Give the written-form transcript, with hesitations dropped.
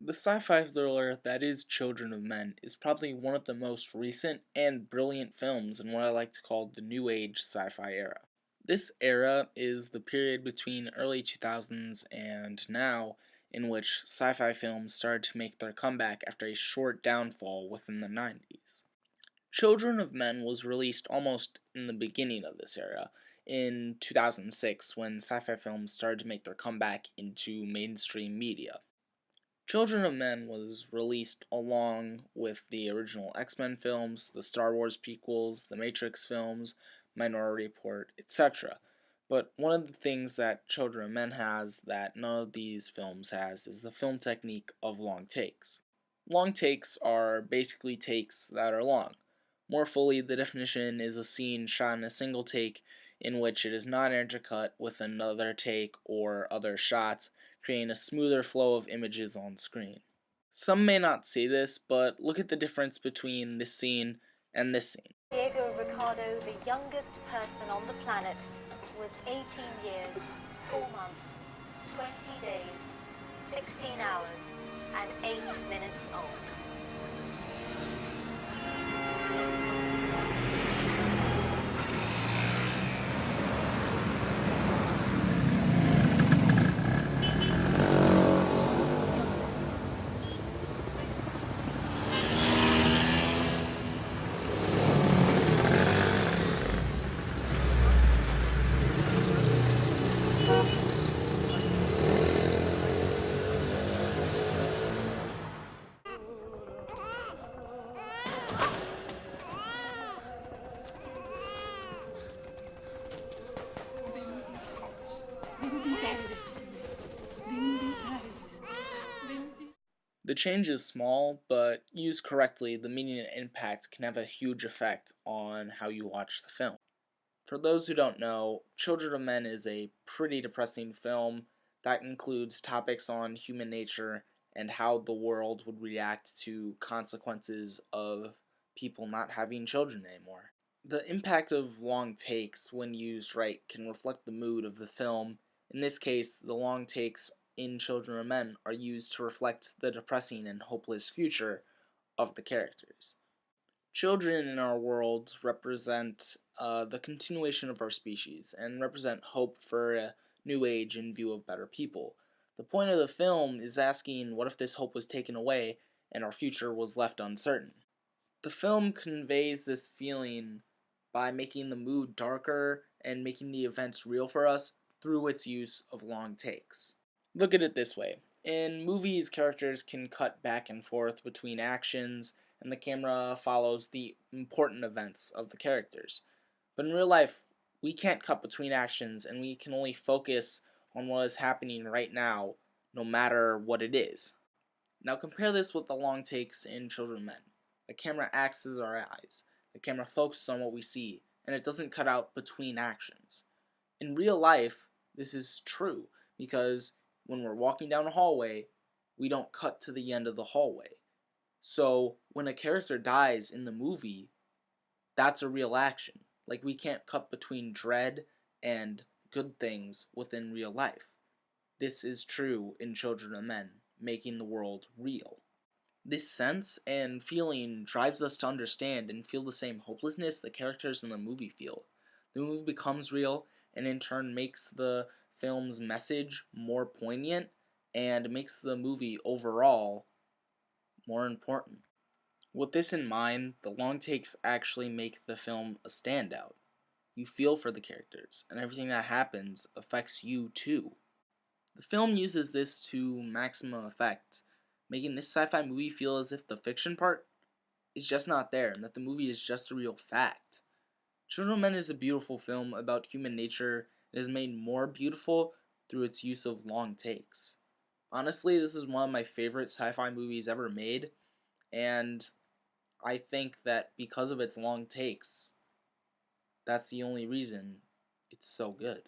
The sci-fi thriller that is Children of Men is probably one of the most recent and brilliant films in what I like to call the New Age sci-fi era. This era is the period between early 2000s and now in which sci-fi films started to make their comeback after a short downfall within the 90s. Children of Men was released almost in the beginning of this era, in 2006 when sci-fi films started to make their comeback into mainstream media. Children of Men was released along with the original X-Men films, the Star Wars prequels, the Matrix films, Minority Report, etc. But one of the things that Children of Men has that none of these films has is the film technique of long takes. Long takes are basically takes that are long. More fully, the definition is a scene shot in a single take in which it is not intercut with another take or other shots, creating a smoother flow of images on screen. Some may not see this, but look at the difference between this scene and this scene. Diego Ricardo, the youngest person on the planet, was 18 years, 4 months, 20 days, 16 hours, and 8 minutes old. The change is small, but used correctly, the meaning and impact can have a huge effect on how you watch the film. For those who don't know, Children of Men is a pretty depressing film that includes topics on human nature and how the world would react to consequences of people not having children anymore. The impact of long takes, when used right, can reflect the mood of the film. In this case, the long takes in Children of Men are used to reflect the depressing and hopeless future of the characters. Children in our world represent the continuation of our species and represent hope for a new age in view of better people. The point of the film is asking what if this hope was taken away and our future was left uncertain. The film conveys this feeling by making the mood darker and making the events real for us through its use of long takes. Look at it this way. In movies, characters can cut back and forth between actions, and the camera follows the important events of the characters. But in real life, we can't cut between actions, and we can only focus on what is happening right now, no matter what it is. Now compare this with the long takes in Children of Men. The camera acts as our eyes. The camera focuses on what we see, and it doesn't cut out between actions. In real life, this is true, because when we're walking down a hallway, we don't cut to the end of the hallway. So when a character dies in the movie, that's a real action. Like, we can't cut between dread and good things within real life. This is true in Children of Men, making the world real. This sense and feeling drives us to understand and feel the same hopelessness the characters in the movie feel. The movie becomes real and in turn makes the film's message more poignant and makes the movie overall more important. With this in mind, the long takes actually make the film a standout. You feel for the characters, and everything that happens affects you too. The film uses this to maximum effect, making this sci-fi movie feel as if the fiction part is just not there and that the movie is just a real fact. Children of Men is a beautiful film about human nature and is made more beautiful through its use of long takes. Honestly, this is one of my favorite sci-fi movies ever made, and I think that because of its long takes, that's the only reason it's so good.